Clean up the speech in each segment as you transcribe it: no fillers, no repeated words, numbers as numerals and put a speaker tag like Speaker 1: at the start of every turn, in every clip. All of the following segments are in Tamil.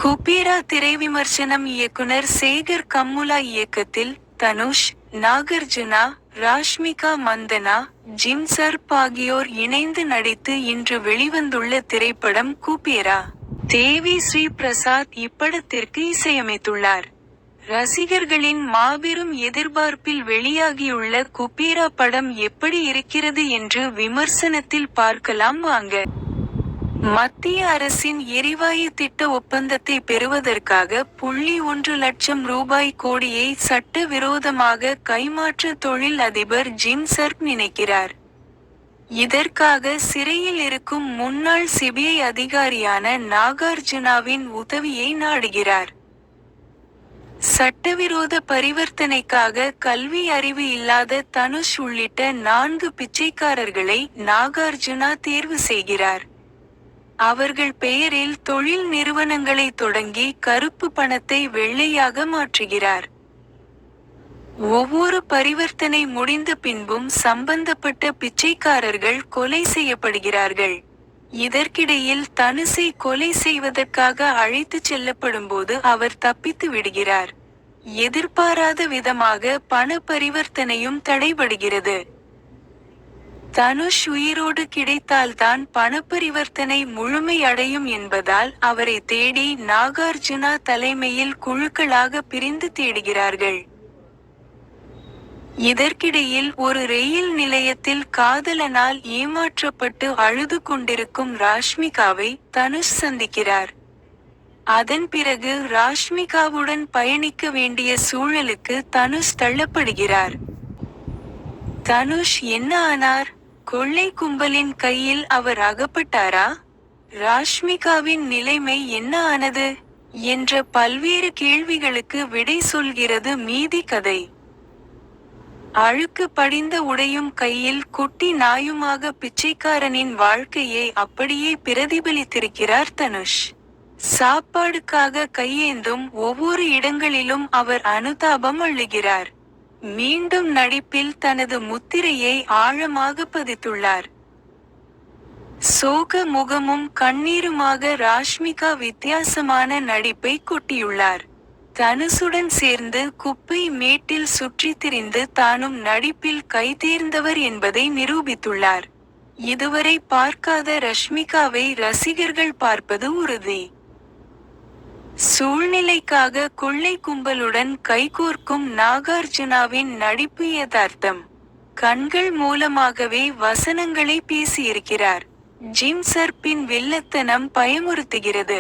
Speaker 1: குபேரா திரை விமர்சனம். இயக்குனர் சேகர் கம்முலா இயக்கத்தில் தனுஷ், நாகார்ஜுனா, ராஷ்மிகா மந்தனா, ஜிம் சர்ப் ஆகியோர் இணைந்து நடித்து இன்று வெளிவந்துள்ள திரைப்படம் குபேரா. தேவி ஸ்ரீ பிரசாத் இப்படத்திற்கு இசையமைத்துள்ளார். ரசிகர்களின் மாபெரும் எதிர்பார்ப்பில் வெளியாகியுள்ள குபேரா படம் எப்படி இருக்கிறது என்று விமர்சனத்தில் பார்க்கலாம் வாங்க. மத்திய அரசின் எரிவாயு திட்ட ஒப்பந்தத்தை பெறுவதற்காக .1 லட்சம் ரூபாய் கோடியை சட்டவிரோதமாக கைமாற்ற தொழில் அதிபர் ஜிம் சர்ப் நினைக்கிறார். இதற்காக சிறையில் இருக்கும் முன்னாள் சிபிஐ அதிகாரியான நாகார்ஜுனாவின் உதவியை நாடுகிறார். சட்டவிரோத பரிவர்த்தனைக்காக கல்வி அறிவு இல்லாத தனுஷ் உள்ளிட்ட 4 பிச்சைக்காரர்களை நாகார்ஜுனா தேர்வு செய்கிறார். அவர்கள் பெயரில் தொழில் நிறுவனங்களை தொடங்கி கருப்பு பணத்தை வெள்ளையாக மாற்றுகிறார். ஒவ்வொரு பரிவர்த்தனை முடிந்த பின்பும் சம்பந்தப்பட்ட பிச்சைக்காரர்கள் கொலை செய்யப்படுகிறார்கள். இதற்கிடையில் தனுஷை கொலை செய்வதற்காக அழைத்துச் செல்லப்படும்போது அவர் தப்பித்து விடுகிறார். எதிர்பாராத விதமாக பண பரிவர்த்தனையும் தடைபடுகிறது. தனுஷ் உயிரோடு கிடைத்தால்தான் பணப்பரிவர்த்தனை முழுமை அடையும் என்பதால் அவரை தேடி நாகார்ஜுனா தலைமையில் குழுக்களாக பிரிந்து தேடுகிறார்கள். இதற்கிடையில் ஒரு ரயில் நிலையத்தில் காதலனால் ஏமாற்றப்பட்டு அழுது கொண்டிருக்கும் ராஷ்மிகாவை தனுஷ் சந்திக்கிறார். அதன் பிறகு ராஷ்மிகாவுடன் பயணிக்க வேண்டிய சூழலுக்கு தனுஷ் தள்ளப்படுகிறார். தனுஷ் என்ன ஆனார்? கொள்ளை கும்பலின் கையில் அவர் அகப்பட்டாரா? ராஷ்மிகாவின் நிலைமை என்ன ஆனது? என்ற பல்வேறு கேள்விகளுக்கு விடை சொல்கிறது மீதி கதை. அழுக்கு படிந்த உடையும் கையில் குட்டி நாயுமாக பிச்சைக்காரனின் வாழ்க்கையை அப்படியே பிரதிபலித்திருக்கிறார் தனுஷ். சாப்பாடுக்காக கையேந்தும் ஒவ்வொரு இடங்களிலும் அவர் அனுதாபம் அள்ளுகிறார். மீண்டும் நடிப்பில் தனது முத்திரையை ஆழமாக பதித்துள்ளார். சோக முகமும் கண்ணீருமாக ராஷ்மிகா வித்தியாசமான நடிப்பை கொட்டியுள்ளார். தனுஷுடன் சேர்ந்து குப்பை மேட்டில் சுற்றித் திரிந்து தானும் நடிப்பில் கைதேர்ந்தவர் என்பதை நிரூபித்துள்ளார். இதுவரை பார்க்காத ரஷ்மிகாவை ரசிகர்கள் பார்ப்பது உறுதி. சூழ்நிலைக்காக கொள்ளை கும்பலுடன் கைகோர்க்கும் நாகார்ஜுனாவின் நடிப்பு யதார்த்தம். கண்கள் மூலமாகவே வசனங்களை பேசியிருக்கிறார். ஜிம் சர்ப்பின் வில்லத்தனம் பயமுறுத்துகிறது.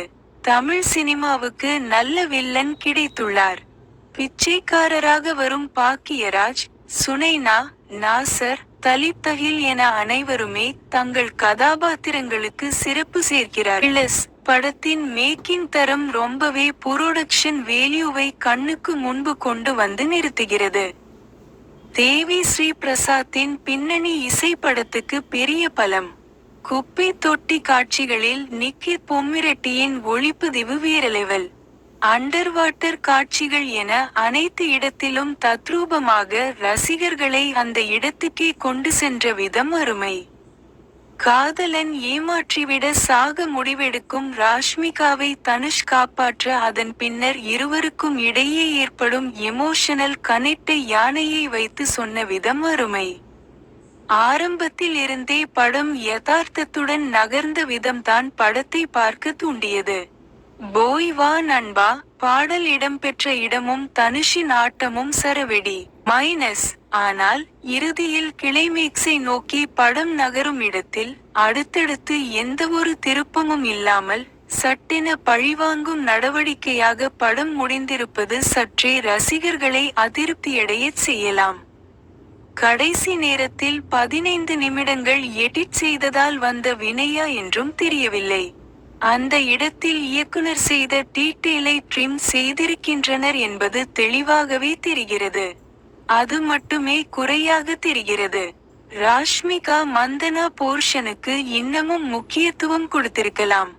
Speaker 1: தமிழ் சினிமாவுக்கு நல்ல வில்லன் கிடைத்துள்ளார். பிச்சைக்காரராக வரும் பாக்கியராஜ், சுனைனா, நாசர், தலிப்தகில் என அனைவருமே தங்கள் கதாபாத்திரங்களுக்கு சிறப்பு சேர்க்கிறார்கள். படத்தின் மேக்கிங் தரம் ரொம்பவே புரோடக்ஷன் வேல்யூவை கண்ணுக்கு முன்பு கொண்டு வந்து நிறுத்துகிறது. தேவி ஸ்ரீ பிரசாத்தின் பின்னணி இசை படத்துக்கு பெரிய பலம். குப்பை தொட்டி காட்சிகளில் நிக்கித் பொம்மிரெட்டியின் ஒளிப்பதிவு வேற லெவல். அண்டர் வாட்டர் காட்சிகள் என அனைத்து இடத்திலும் தத்ரூபமாக ரசிகர்களை அந்த இடத்துக்கே கொண்டு சென்ற விதம் அருமை. காதலன் ஏமாற்றிவிட சாக முடிவெடுக்கும் ராஷ்மிகாவை தனுஷ் காப்பாற்ற அதன் பின்னர் இருவருக்கும் இடையே ஏற்படும் எமோஷனல் கனெக்டை யானையை வைத்து சொன்ன விதம் அருமை. ஆரம்பத்தில் இருந்தே படம் யதார்த்தத்துடன் நகர்ந்த விதம்தான் படத்தை பார்க்க தூண்டியது. போய் வா நண்பா பாடல் இடம்பெற்ற இடமும் தனுஷின் ஆட்டமும் சரவெடி மைனஸ். ஆனால் இறுதியில் கிளைமேக்ஸை நோக்கி படம் நகரும் இடத்தில் அடுத்தடுத்து எந்தவொரு திருப்பமும் இல்லாமல் சட்டென பழிவாங்கும் நடவடிக்கையாக படம் முடிந்திருப்பது சற்றே ரசிகர்களை அதிருப்தியடையச் செய்யலாம். கடைசி நேரத்தில் 15 நிமிடங்கள் எடிட் செய்ததால் வந்த வினையா என்றும் தெரியவில்லை. அந்த இடத்தில் இயக்குனர் செய்த டீட்டெயிலை ட்ரிம் செய்திருக்கின்றனர் என்பது தெளிவாகவே தெரிகிறது. அது மட்டுமே குறையாக தெரிகிறது. ராஷ்மிகா மந்தனா போர்ஷனுக்கு இன்னமும் முக்கியத்துவம் கொடுத்திருக்கலாம்.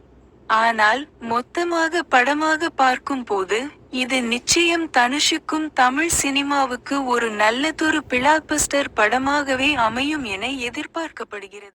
Speaker 1: ஆனால் மொத்தமாக படமாக பார்க்கும் போது இது நிச்சயம் தனுஷுக்கும் தமிழ் சினிமாவுக்கு ஒரு நல்லதொரு பிளாக்பஸ்டர் படமாகவே அமையும் என எதிர்பார்க்கப்படுகிறது.